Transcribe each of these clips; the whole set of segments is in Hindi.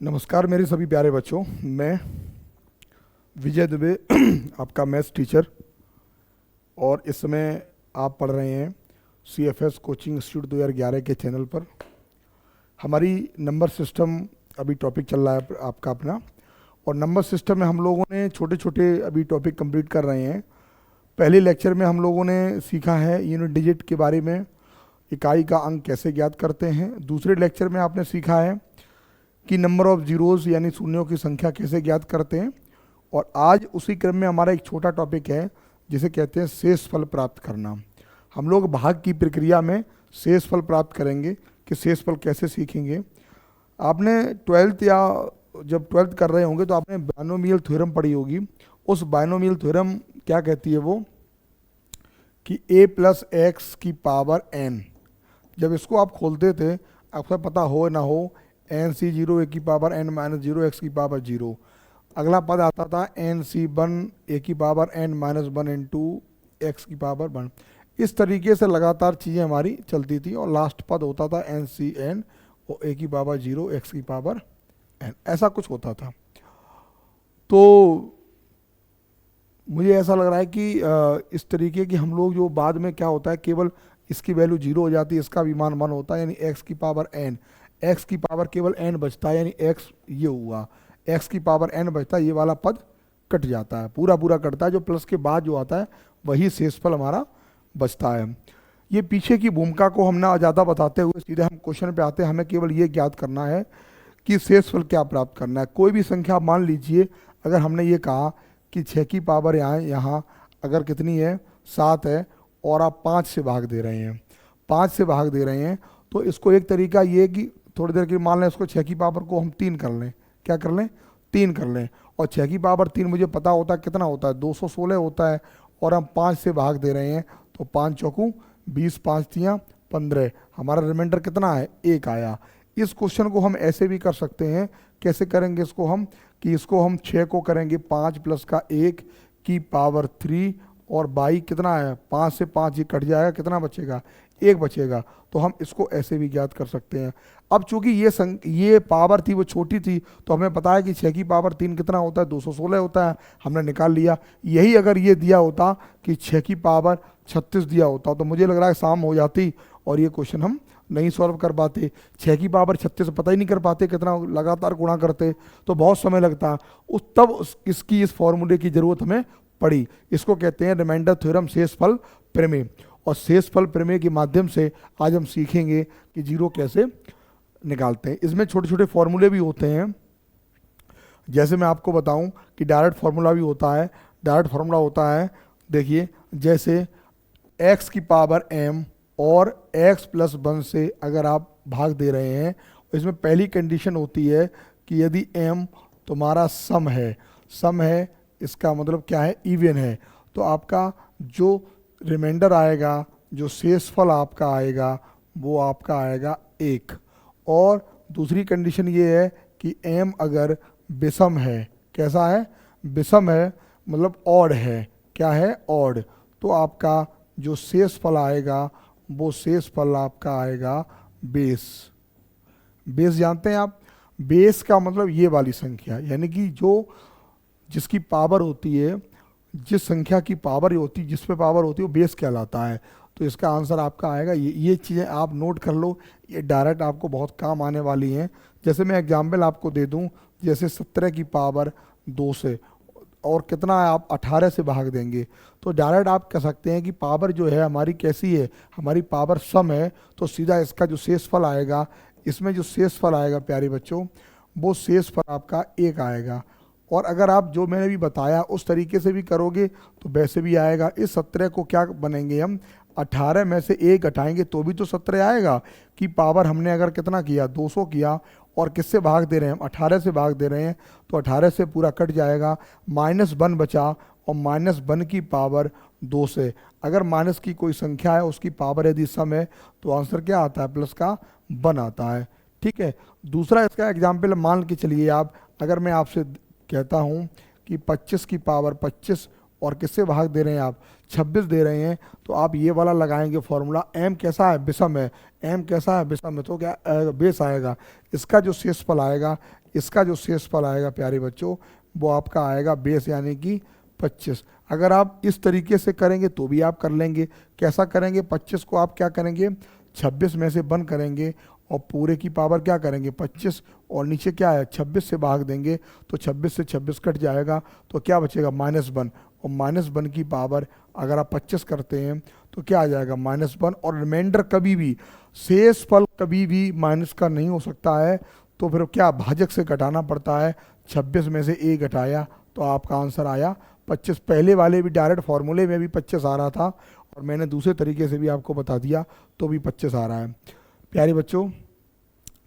नमस्कार मेरे सभी प्यारे बच्चों, मैं विजय दुबे आपका मैथ्स टीचर। और इस समय आप पढ़ रहे हैं CFS कोचिंग इंस्टीट्यूट 2011 के चैनल पर। हमारी नंबर सिस्टम अभी टॉपिक चल रहा है आपका अपना, और नंबर सिस्टम में हम लोगों ने छोटे छोटे अभी टॉपिक कंप्लीट कर रहे हैं। पहले लेक्चर में हम लोगों ने सीखा है यूनिट डिजिट के बारे में, इकाई का अंक कैसे ज्ञात करते हैं। दूसरे लेक्चर में आपने सीखा है कि नंबर ऑफ जीरोज़ यानी शून्यों की संख्या कैसे ज्ञात करते हैं। और आज उसी क्रम में हमारा एक छोटा टॉपिक है जिसे कहते हैं शेषफल प्राप्त करना। हम लोग भाग की प्रक्रिया में शेषफल प्राप्त करेंगे कि शेषफल कैसे सीखेंगे। आपने ट्वेल्थ या जब ट्वेल्थ कर रहे होंगे तो आपने बाइनोमियल थ्योरम पढ़ी होगी। उस बाइनोमियल थ्योरम क्या कहती है वो कि a+x की पावर n। जब इसको आप खोलते थे, आपको पता हो ना हो, n/0 a की पावर n-0 x की पावर 0। अगला पद आता था n/1 a की पावर n-1 इंटू x की पावर 1। इस तरीके से लगातार चीज़ें हमारी चलती थी और लास्ट पद होता था n/n और a की पावर 0 x की पावर n, ऐसा कुछ होता था। तो मुझे ऐसा लग रहा है कि इस तरीके की हम लोग जो बाद में क्या होता है, केवल इसकी वैल्यू 0 हो जाती है, इसका भी मान 1 होता है, यानी x की पावर n, x की पावर केवल n बचता है, यानी x ये हुआ, x की पावर n बचता है, ये वाला पद कट जाता है, पूरा पूरा कटता है। जो प्लस के बाद जो आता है वही शेषफल हमारा बचता है। ये पीछे की भूमिका को हम ना ज़्यादा बताते हुए सीधे हम क्वेश्चन पे आते हैं। हमें केवल ये ज्ञात करना है कि शेषफल क्या प्राप्त करना है। कोई भी संख्या मान लीजिए, अगर हमने ये कहा कि 6 की पावर यहाँ अगर कितनी है 7 है और आप 5 से भाग दे रहे हैं, 5 से भाग दे रहे हैं, तो इसको एक तरीका ये कि थोड़ी देर के मान लें इसको 6 की पावर को हम 3 कर लें। क्या कर लें? 3 कर लें। और 6 की पावर 3 मुझे पता होता है कितना होता है, 216 होता है, और हम 5 से भाग दे रहे हैं, तो 5 चौकू 20, 5 तियाँ 15, हमारा रिमाइंडर कितना है? 1 आया। इस क्वेश्चन को हम ऐसे भी कर सकते हैं। कैसे करेंगे इसको हम कि इसको हम 6 को करेंगे 5 प्लस का 1 की पावर 3, और बाई कितना है 5 से 5 ये कट जाएगा, कितना बचेगा? 1 बचेगा। तो हम इसको ऐसे भी ज्ञात कर सकते हैं। अब चूंकि ये पावर थी वो छोटी थी, तो हमें पता है कि 6 की पावर 3 कितना होता है? 216 होता है, हमने निकाल लिया। यही अगर ये दिया होता कि 6 की पावर 36 दिया होता तो मुझे लग रहा है शाम हो जाती और ये क्वेश्चन हम नहीं सॉल्व कर पाते। 6 की पावर 36 पता ही नहीं कर पाते, कितना लगातार गुणा करते तो बहुत समय लगता। इसकी इस फॉर्मूले की जरूरत हमें पड़ी। इसको कहते हैं रिमाइंडर थ्योरम, शेषफल प्रमेय। और शेषफल प्रमेय के माध्यम से आज हम सीखेंगे कि जीरो कैसे निकालते हैं। इसमें छोटे छोटे फॉर्मूले भी होते हैं। जैसे मैं आपको बताऊं कि डायरेक्ट फार्मूला भी होता है। डायरेक्ट फार्मूला होता है, देखिए, जैसे x की पावर m और x+1 से अगर आप भाग दे रहे हैं, इसमें पहली कंडीशन होती है कि यदि m तुम्हारा सम है, इसका मतलब क्या है? इवन है, तो आपका जो रिमाइंडर आएगा, जो शेषफल आपका आएगा, वो आपका आएगा 1। और दूसरी कंडीशन ये है कि m अगर विषम है, कैसा है? विषम है, मतलब ऑड है। क्या है? ऑड। तो आपका जो शेषफल आएगा वो शेषफल आपका आएगा बेस। बेस जानते हैं आप? बेस का मतलब ये वाली संख्या, यानी कि जिसकी पावर होती है, जिस संख्या की पावर होती है, जिस पे पावर होती है वो बेस कहलाता है। तो इसका आंसर आपका आएगा ये चीज़ें आप नोट कर लो, ये डायरेक्ट आपको बहुत काम आने वाली हैं। जैसे मैं एग्जाम्पल आपको दे दूं, जैसे 17 की पावर 2 से और कितना है, आप 18 से भाग देंगे, तो डायरेक्ट आप कह सकते हैं कि पावर जो है हमारी कैसी है? हमारी पावर सम है। तो सीधा इसका जो शेषफल आएगा, इसमें जो शेषफल आएगा प्यारे बच्चों, वो शेषफल आपका 1 आएगा। और अगर आप जो मैंने भी बताया उस तरीके से भी करोगे तो वैसे भी आएगा। इस 17 को क्या बनेंगे हम? 18 में से 1 घटाएंगे तो भी तो 17 आएगा। कि पावर हमने अगर कितना किया? 200 किया, और किससे भाग दे रहे हैं हम? 18 से भाग दे रहे हैं, तो 18 से पूरा कट जाएगा, -1 बचा, और -1 की पावर 2 से। अगर माइनस की कोई संख्या है, उसकी पावर यदि सम है, तो आंसर क्या आता है? प्लस का 1 आता है। ठीक है। दूसरा इसका एग्जाम्पल मान के चलिए आप, अगर मैं आपसे कहता हूँ कि 25 की पावर 25 और किससे भाग दे रहे हैं आप? 26 दे रहे हैं, तो आप ये वाला लगाएंगे फॉर्मूला। m कैसा है? विषम है। m कैसा है? विषम है, तो क्या बेस आएगा। इसका जो शेषफल आएगा इसका जो शेषफल आएगा प्यारे बच्चों वो आपका आएगा बेस यानी कि 25। अगर आप इस तरीके से करेंगे तो भी आप कर लेंगे। कैसा करेंगे, 25 को आप क्या करेंगे 26 में से बन करेंगे और पूरे की पावर क्या करेंगे 25 और नीचे क्या है 26 से भाग देंगे तो 26 से 26 कट जाएगा तो क्या बचेगा -1 और -1 की पावर अगर आप 25 करते हैं तो क्या आ जाएगा -1 और रिमाइंडर कभी भी शेषफल कभी भी माइनस का नहीं हो सकता है तो फिर क्या भाजक से घटाना पड़ता है। 26 में से a घटाया तो आपका आंसर आया 25। पहले वाले भी डायरेक्ट फॉर्मूले में भी 25 आ रहा था और मैंने दूसरे तरीके से भी आपको बता दिया तो भी 25 आ रहा है। प्यारे बच्चों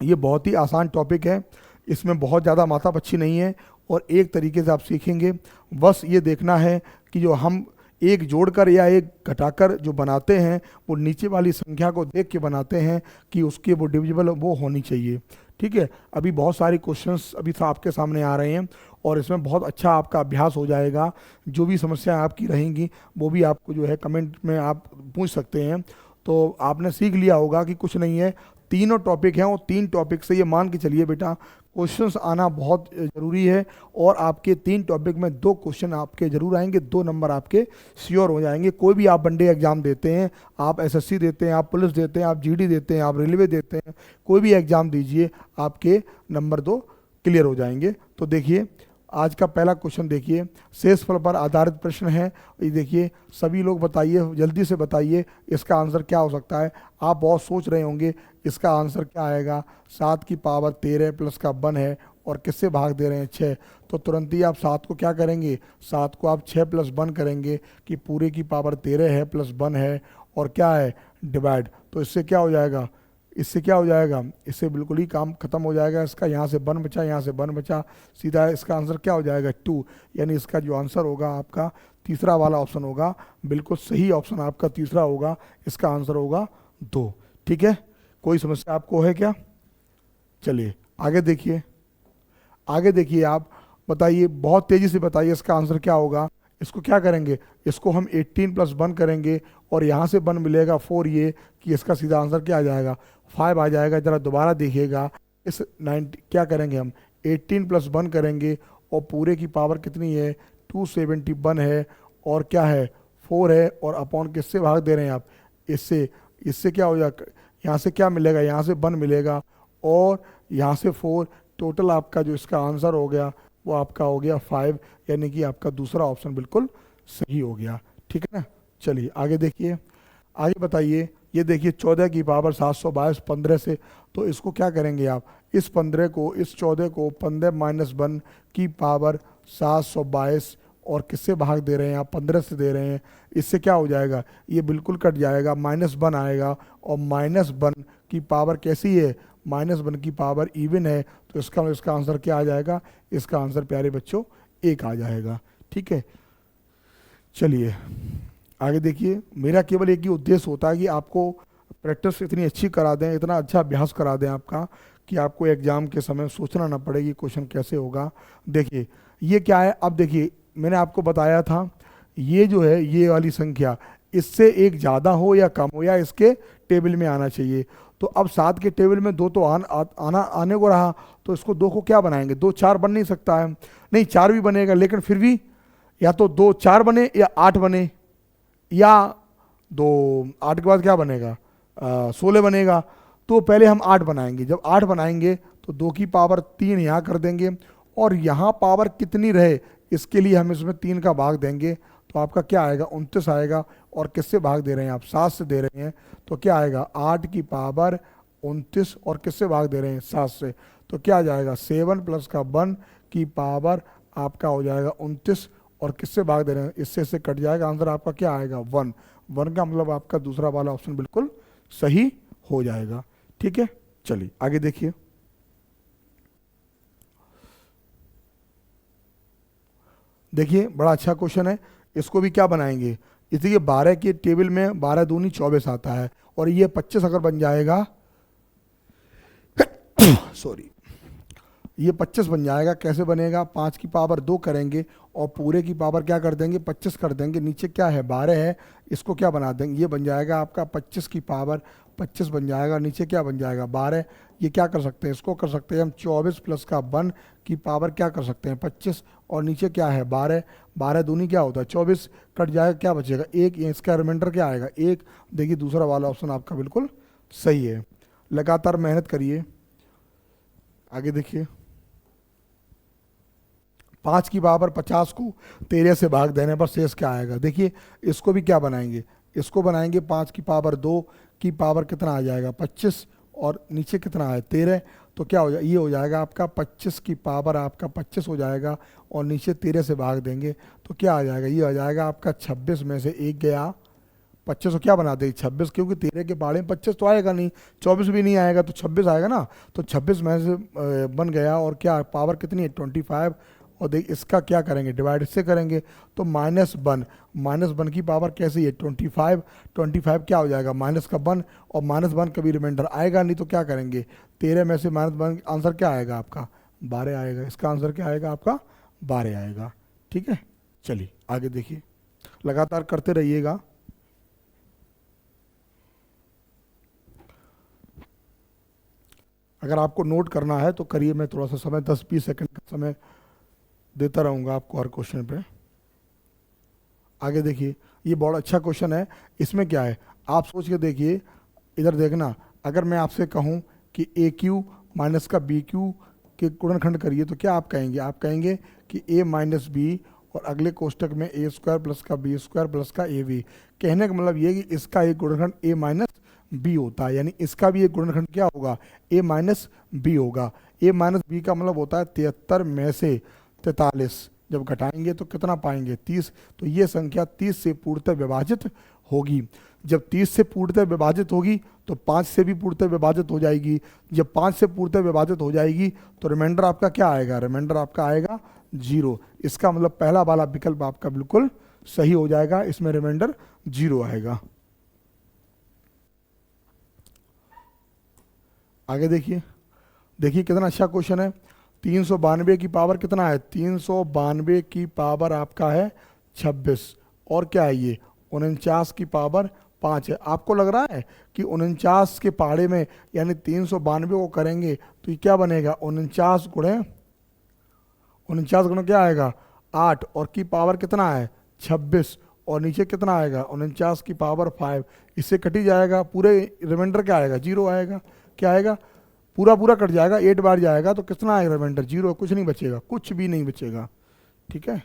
ये बहुत ही आसान टॉपिक है, इसमें बहुत ज़्यादा माथापच्ची नहीं है और एक तरीके से आप सीखेंगे। बस ये देखना है कि जो हम एक जोड़कर या एक घटाकर जो बनाते हैं वो नीचे वाली संख्या को देख के बनाते हैं कि उसके वो डिविजिबल वो होनी चाहिए। ठीक है, अभी बहुत सारे क्वेश्चंस अभी आपके सामने आ रहे हैं और इसमें बहुत अच्छा आपका अभ्यास हो जाएगा। जो भी समस्याएं आपकी रहेंगी वो भी आपको जो है कमेंट में आप पूछ सकते हैं। तो आपने सीख लिया होगा कि कुछ नहीं है, तीनों टॉपिक हैं और 3 टॉपिक से ये मान के चलिए बेटा क्वेश्चंस आना बहुत ज़रूरी है और आपके 3 टॉपिक में 2 क्वेश्चन आपके ज़रूर आएंगे, 2 नंबर आपके श्योर हो जाएंगे। कोई भी आप वनडे एग्जाम देते हैं, आप एसएससी देते हैं, आप पुलिस देते हैं, आप जीडी देते हैं, आप रेलवे देते हैं, कोई भी एग्जाम दीजिए आपके नंबर 2 क्लियर हो जाएंगे। तो देखिए आज का पहला क्वेश्चन देखिए, शेषफल पर आधारित प्रश्न है। ये देखिए सभी लोग बताइए, जल्दी से बताइए इसका आंसर क्या हो सकता है। आप बहुत सोच रहे होंगे इसका आंसर क्या आएगा। 7 की पावर 13 प्लस का 1 है और किससे भाग दे रहे हैं 6, तो तुरंत ही आप 7 को क्या करेंगे 7 को आप 6 + 1 करेंगे कि पूरे की पावर 13 है प्लस 1 है और क्या है डिवाइड। तो इससे क्या हो जाएगा, इससे क्या हो जाएगा, इससे बिल्कुल ही काम खत्म हो जाएगा इसका। यहाँ से 1 बचा, यहाँ से 1 बचा, सीधा इसका आंसर क्या हो जाएगा 2। यानी इसका जो आंसर होगा आपका तीसरा वाला ऑप्शन होगा, बिल्कुल सही ऑप्शन आपका तीसरा होगा, इसका आंसर होगा 2। ठीक है, कोई समस्या आपको है क्या। चलिए आगे देखिए, आगे देखिए आप बताइए, बहुत तेजी से बताइए इसका आंसर क्या होगा। इसको क्या करेंगे, इसको हम 18 + 1 करेंगे और यहाँ से 1 मिलेगा 4, ये कि इसका सीधा आंसर क्या आ जाएगा 5 आ जाएगा। जरा दोबारा देखिएगा, इस 90 क्या करेंगे हम 18 + 1 करेंगे और पूरे की पावर कितनी है 271 है और क्या है 4 है और अपॉन किससे भाग दे रहे हैं आप इससे। इससे क्या हो जाएगा, यहाँ से क्या मिलेगा, यहाँ से 1 मिलेगा और यहाँ से 4, टोटल आपका जो इसका आंसर हो गया वो आपका हो गया 5, यानी कि आपका दूसरा ऑप्शन बिल्कुल सही हो गया। ठीक है ना। चलिए आगे देखिए, आगे बताइए। ये देखिए 14 की पावर 722 15 से, तो इसको क्या करेंगे आप, इस 15 को, इस 14 को 15 - 1 की पावर 722 और किससे भाग दे रहे हैं आप 15 से दे रहे हैं। इससे क्या हो जाएगा, ये बिल्कुल कट जाएगा, -1 आएगा और -1 की पावर कैसी है, -1 की पावर इवन है, तो इसका आंसर क्या आ जाएगा, इसका आंसर प्यारे बच्चों 1 आ जाएगा। ठीक है, चलिए आगे देखिए। मेरा केवल एक ही उद्देश्य होता है कि आपको प्रैक्टिस इतनी अच्छी करा दें, इतना अच्छा अभ्यास करा दें आपका कि आपको एग्जाम के समय सोचना ना पड़े कि क्वेश्चन कैसे होगा। देखिए ये क्या है, अब देखिए मैंने आपको बताया था ये जो है ये वाली संख्या इससे एक ज़्यादा हो या कम हो या इसके टेबल में आना चाहिए। तो अब 7 के टेबल में 2 तो आने को रहा, तो इसको 2 को क्या बनाएंगे, 2 4 बन नहीं सकता है, नहीं 4 भी बनेगा, लेकिन फिर भी या तो 2 4 बने या 8 बने, या 2 8 के बाद क्या बनेगा 16 बनेगा। तो पहले हम 8 बनाएंगे, जब 8 बनाएंगे तो 2 की पावर 3 यहाँ कर देंगे और यहाँ पावर कितनी रहे इसके लिए हम इसमें 3 का भाग देंगे, तो आपका क्या आएगा 29 आएगा। और किससे भाग दे रहे हैं आप 7 से दे रहे हैं, तो क्या आएगा 8 की पावर 29 और किससे भाग दे रहे हैं 7 से, तो क्या आ जाएगा 7 + का 1 की पावर आपका हो जाएगा 29 और किससे भाग दे रहे हैं, इससे कट जाएगा, आंसर आपका क्या आएगा 1। 1 का मतलब आपका दूसरा वाला ऑप्शन बिल्कुल सही हो जाएगा। ठीक है, चलिए आगे देखिए। देखिए बड़ा अच्छा क्वेश्चन है, इसको भी क्या बनाएंगे, इसलिए 12 के टेबल में 12 दूनी 24 आता है और ये 25 अगर बन जाएगा सॉरी, ये 25 बन जाएगा। कैसे बनेगा, 5 की पावर 2 करेंगे और पूरे की पावर क्या कर देंगे 25 कर देंगे, नीचे क्या है 12 है, इसको क्या बना देंगे, ये बन जाएगा आपका 25 की पावर 25 बन जाएगा, नीचे क्या बन जाएगा 12। ये क्या कर सकते हैं, इसको कर सकते हैं हम 24 प्लस का 1 की पावर क्या कर सकते हैं 25, और नीचे क्या है 12। 12 दूनी क्या होता है 24, कट जाएगा क्या बचेगा 1, इसका रिमाइंडर क्या आएगा 1। देखिए दूसरा वाला ऑप्शन आपका बिल्कुल सही है। लगातार मेहनत करिए। आगे देखिए, 5 की पावर 50 को 13 से भाग देने पर शेष क्या आएगा। देखिए इसको भी क्या बनाएंगे, इसको बनाएंगे 5 की पावर 2 की पावर कितना आ जाएगा 25, और नीचे कितना है 13। तो क्या हो जाए, ये हो जाएगा आपका 25 की पावर आपका 25 हो जाएगा, और नीचे 13 से भाग देंगे तो क्या आ जाएगा, ये आ जाएगा आपका 26 में से 1 गया 25 को क्या बना देगी 26, क्योंकि 13 के पहाड़े में 25 तो आएगा नहीं, 24 भी नहीं आएगा तो 26 आएगा ना। तो 26 में से बन गया, और क्या पावर कितनी है 25, और देख इसका क्या करेंगे डिवाइड से करेंगे तो -1 की पावर कैसी है 25। 25 क्या हो जाएगा -1, और -1 कभी रिमाइंडर आएगा नहीं तो क्या करेंगे 13 में से -1, आंसर क्या आएगा आपका 12 आएगा। इसका आंसर क्या आएगा आपका 12 आएगा। ठीक है, चलिए आगे देखिए, लगातार करते रहिएगा। अगर आपको नोट करना है तो करिए, मैं थोड़ा सा समय 10-20 सेकंड का समय देता रहूँगा आपको हर क्वेश्चन पे। आगे देखिए, ये बहुत अच्छा क्वेश्चन है। इसमें क्या है आप सोच के देखिए, इधर देखना। अगर मैं आपसे कहूँ कि ए क्यू माइनस का बी क्यू के गुणनखंड करिए तो क्या आप कहेंगे, आप कहेंगे कि ए माइनस बी, और अगले कोष्टक में ए स्क्वायर प्लस का बी स्क्वायर प्लस का ए बी। कहने का मतलब ये कि इसका एक गुणनखंड ए माइनस बी होता है, यानी इसका भी एक गुणनखंड क्या होगा ए माइनस बी होगा। ए माइनस बी का मतलब होता है 73 में से 43 जब घटाएंगे तो कितना पाएंगे 30। तो ये संख्या 30 से पूर्णतः विभाजित होगी। जब 30 से पूर्णतः विभाजित होगी तो 5 से भी पूर्णतः विभाजित हो जाएगी। जब 5 से पूर्णतः विभाजित हो जाएगी तो रिमाइंडर आपका क्या आएगा, रिमाइंडर आपका आएगा 0। इसका मतलब पहला वाला विकल्प आपका बिल्कुल सही हो जाएगा, इसमें रिमाइंडर 0 आएगा। आगे देखिए, देखिए कितना अच्छा क्वेश्चन है। 392 की पावर कितना है 392 की पावर आपका है 26, और क्या है ये 49 की पावर 5 है। आपको लग रहा है कि 49 के पहाड़े में यानी 392 को करेंगे तो ये क्या बनेगा 49 गुणे क्या आएगा 8, और की पावर कितना है 26, और नीचे कितना आएगा 49 की पावर 5। इससे कट ही जाएगा, पूरे रिमाइंडर क्या आएगा 0 आएगा। क्या आएगा, पूरा पूरा कट जाएगा, 8 बार जाएगा तो कितना आएगा रिमाइंडर 0, कुछ नहीं बचेगा, कुछ भी नहीं बचेगा। ठीक है,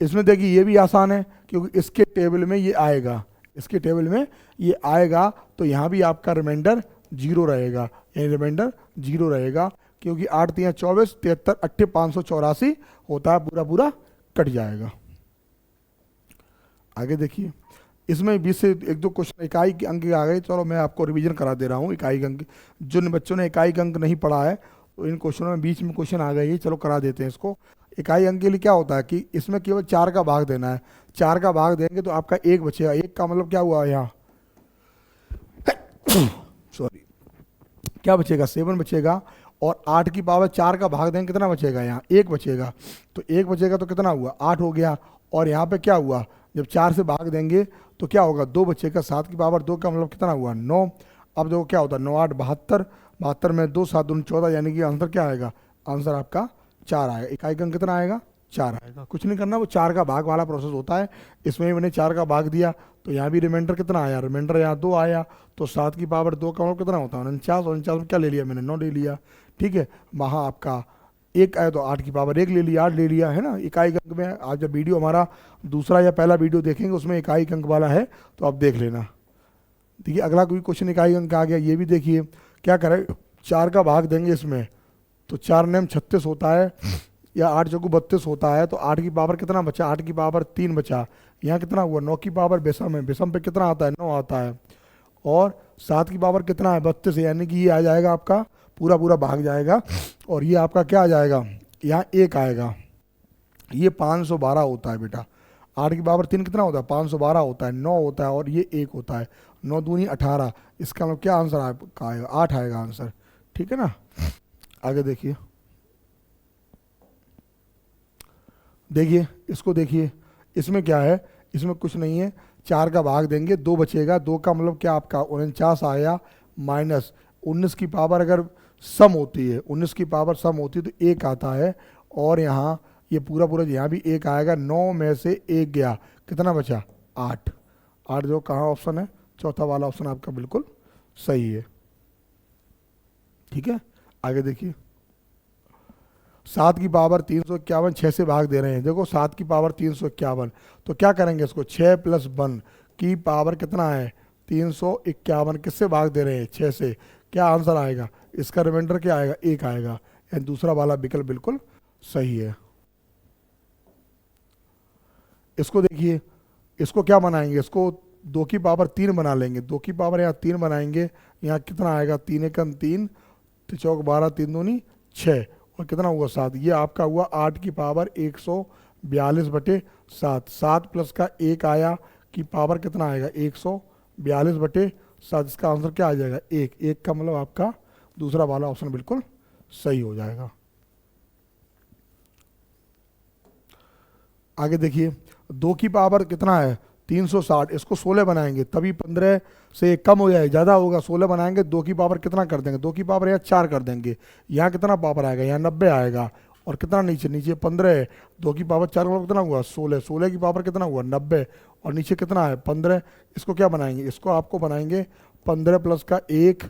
इसमें देखिए ये भी आसान है क्योंकि इसके टेबल में ये आएगा, इसके टेबल में ये आएगा तो यहाँ भी आपका रिमाइंडर 0 रहेगा, यानी रिमाइंडर 0 रहेगा, क्योंकि 8 3 24 73 8 584 होता है, पूरा पूरा कट जाएगा। आगे देखिए, इसमें 20 से 1-2 क्वेश्चन इकाई के अंक आ गए। चलो मैं आपको रिवीजन करा दे रहा हूँ इकाई अंक। जिन बच्चों ने इकाई अंक नहीं पढ़ा है तो इन क्वेश्चनों में बीच में क्वेश्चन आ गए, चलो करा देते हैं इसको। इकाई अंक के लिए क्या होता है कि इसमें केवल 4 का भाग देना है, 4 का भाग देंगे तो आपका 1 बचेगा। 1 का मतलब क्या हुआ यहाँ सॉरी, क्या बचेगा 7 बचेगा, और 8 की पावर 4 का भाग देंगे कितना बचेगा यहाँ 1 बचेगा। तो 1 बचेगा तो कितना हुआ 8 हो गया, और यहाँ पे क्या हुआ जब 4 से भाग देंगे तो क्या होगा 2 बचेगा। 7 की पावर 2 का मतलब कितना हुआ 9। अब देखो क्या होता है 9 8 72, 72 में 2 7 2 14, यानी कि आंसर क्या आएगा, आंसर आपका 4 आएगा। इकाई अंक कितना आएगा 4 आएगा। कुछ नहीं करना, वो 4 का भाग वाला प्रोसेस होता है। इसमें भी मैंने 4 का भाग दिया तो यहाँ भी रिमाइंडर कितना आया, रिमाइंडर यहाँ 2 आया, तो 7 की पावर 2 का मतलब कितना होता है 49, और 49 में क्या ले लिया मैंने 9 ले लिया। ठीक है, वहाँ आपका 1 आया तो 8 की पावर 1 ले लिया, 8 ले लिया, है ना। इकाई अंक में आज जब वीडियो हमारा दूसरा या पहला वीडियो देखेंगे उसमें इकाई अंक वाला है तो आप देख लेना। देखिए अगला कोई क्वेश्चन इकाई अंक आ गया, ये भी देखिए क्या करें, 4 का भाग देंगे इसमें तो 4 नेम 36 होता है, या 8 चौको 32 होता है, तो 8 की पावर कितना बचा 8 की पावर 3 बचा। यहाँ कितना हुआ 9 की पावर बेसम है, बेसम पे कितना आता है 9 आता है, और 7 की पावर कितना है 32, यानी कि ये आ जाएगा आपका पूरा पूरा भाग जाएगा, और ये आपका क्या आ जाएगा यहाँ 1 आएगा। ये 512 होता है बेटा। 8 की पावर 3 कितना होता है 512 होता है, 9 होता है, और ये 1 होता है, 9 दूनी 18। इसका मतलब क्या आंसर आपका आएगा 8 आएगा आंसर। ठीक है ना, आगे देखिए, देखिए इसको देखिए, इसमें क्या है, इसमें कुछ नहीं है। 4 का भाग देंगे, 2 बचेगा, 2 का मतलब क्या आपका 49 आया, माइनस 19 की पावर अगर सम होती है, 19 की पावर सम होती है तो 1 आता है, और यहाँ ये पूरा पूरा यहाँ भी 1 आएगा, 9 में से 1 गया, कितना बचा 8। 8 जो कहाँ ऑप्शन है, चौथा वाला ऑप्शन आपका बिल्कुल सही है। ठीक है, आगे देखिए। 7 की पावर 351, 6 से भाग दे रहे हैं, देखो 7 की पावर 351, तो क्या करेंगे इसको, 6 प्लस 1 की पावर कितना है 351, किससे भाग दे रहे हैं 6 से, क्या आंसर आएगा, इसका रिमाइंडर क्या आएगा 1 आएगा, यानी दूसरा वाला विकल्प बिल्कुल सही है। इसको देखिए, इसको क्या बनाएंगे, इसको 2 की पावर 3 बना लेंगे, 2 की पावर यहाँ 3 बनाएंगे, यहाँ कितना आएगा 3 एकम 3, 3 चौक 12, 3 दूनी 6, और कितना हुआ 7, ये आपका हुआ 8 की पावर 142 बटे 7, 7 प्लस का 1 आया की पावर कितना आएगा 142 बटे 7, इसका आंसर क्या आ जाएगा 1, 1 का मतलब आपका दूसरा वाला ऑप्शन बिल्कुल सही हो जाएगा। आगे देखिए, 2 की पावर कितना है 360, इसको 16 बनाएंगे तभी 15 से कम हो जाए, ज़्यादा होगा, 16 बनाएंगे, 2 की पावर कितना कर देंगे, 2 की पावर यहाँ 4 कर देंगे, यहाँ कितना पावर आएगा, यहाँ 90 आएगा, और कितना नीचे, नीचे 15 है, 2 की पावर 4 का कितना हुआ 16, 16 की पावर कितना हुआ 90, और नीचे कितना है 15, इसको क्या बनाएंगे, इसको आपको बनाएंगे 15 प्लस का 1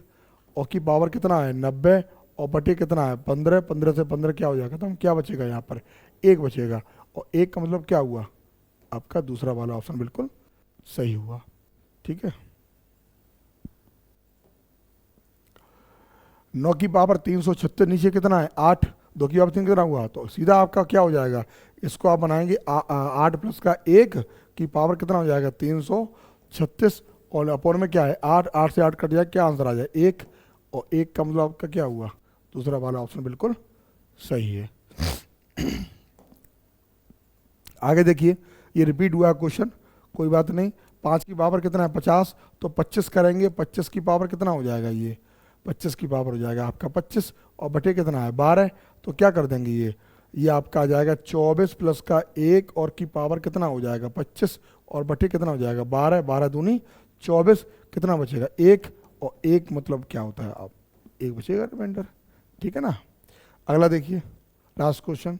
और की पावर कितना है 90, और बटे कितना है 15, 15 से 15 क्या हो जाएगा, तो क्या बचेगा यहाँ पर 1 बचेगा, और 1 का मतलब क्या हुआ आपका दूसरा वाला ऑप्शन बिल्कुल सही हुआ। ठीक है, 9 की पावर 336, नीचे कितना है 8, 2 की पावर 3 कितना हुआ, तो सीधा आपका क्या हो जाएगा, इसको आप बनाएंगे 8 प्लस का 1 की पावर कितना हो जाएगा 336, और अपोन में क्या है 8, 8 से 8 कट जाए, क्या आंसर आ जाए 1, और 1 का मतलब आपका क्या हुआ दूसरा वाला ऑप्शन बिल्कुल सही है। आगे देखिए, ये रिपीट हुआ क्वेश्चन, कोई बात नहीं। 5 की पावर कितना है 50, तो 25 करेंगे, 25 की पावर कितना हो जाएगा, ये 25 की पावर हो जाएगा आपका 25, और बटे कितना है 12, तो क्या कर देंगे ये आपका आ जाएगा 24 प्लस का 1 और की पावर कितना हो जाएगा 25, और बटे कितना हो जाएगा 12, 12 दूनी 24, कितना बचेगा 1, और 1 मतलब क्या होता है आप 1 बचेगा रिमाइंडर। ठीक है ना, अगला देखिए, लास्ट क्वेश्चन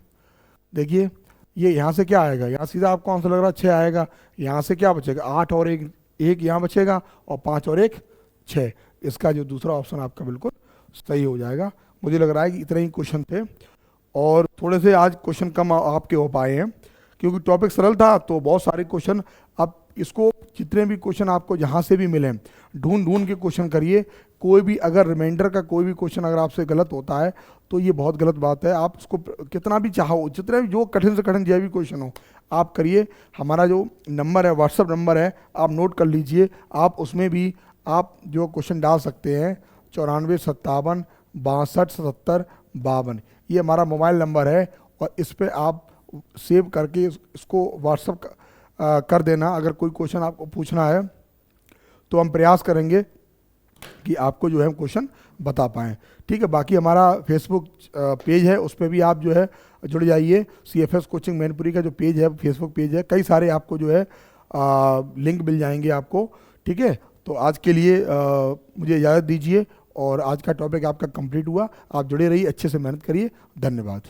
देखिए, ये यहाँ से क्या आएगा, यहाँ सीधा आपको आंसर लग रहा है 6 आएगा, यहाँ से क्या बचेगा 8 और 1, 1 यहाँ बचेगा, और 5 और 1 6, इसका जो दूसरा ऑप्शन आपका बिल्कुल सही हो जाएगा। मुझे लग रहा है कि इतने ही क्वेश्चन थे, और थोड़े से आज क्वेश्चन कम आपके हो पाए हैं, क्योंकि टॉपिक सरल था, तो बहुत सारे क्वेश्चन, अब इसको जितने भी क्वेश्चन आपको जहाँ से भी मिले ढूंढ ढूंढ के क्वेश्चन करिए, कोई भी अगर रिमाइंडर का कोई भी क्वेश्चन अगर आपसे गलत होता है तो ये बहुत गलत बात है, आप उसको कितना भी चाहो, जितना भी जो कठिन से कठिन जो भी क्वेश्चन हो आप करिए। हमारा जो नंबर है व्हाट्सअप नंबर है, आप नोट कर लीजिए, आप उसमें भी आप जो क्वेश्चन डाल सकते हैं 94 57 62 77 52, ये हमारा मोबाइल नंबर है, और इस पर आप सेव करके इसको व्हाट्सअप कर देना। अगर कोई क्वेश्चन आपको पूछना है तो हम प्रयास करेंगे कि आपको जो है क्वेश्चन बता पाएँ। ठीक है, बाकी हमारा फेसबुक पेज है, उस पर भी आप जो है जुड़ जाइए। CFS कोचिंग मैनपुरी का जो पेज है फेसबुक पेज है, कई सारे आपको जो है लिंक मिल जाएंगे आपको। ठीक है, तो आज के लिए मुझे इजाज़त दीजिए, और आज का टॉपिक आपका कंप्लीट हुआ। आप जुड़े रहिए, अच्छे से मेहनत करिए, धन्यवाद।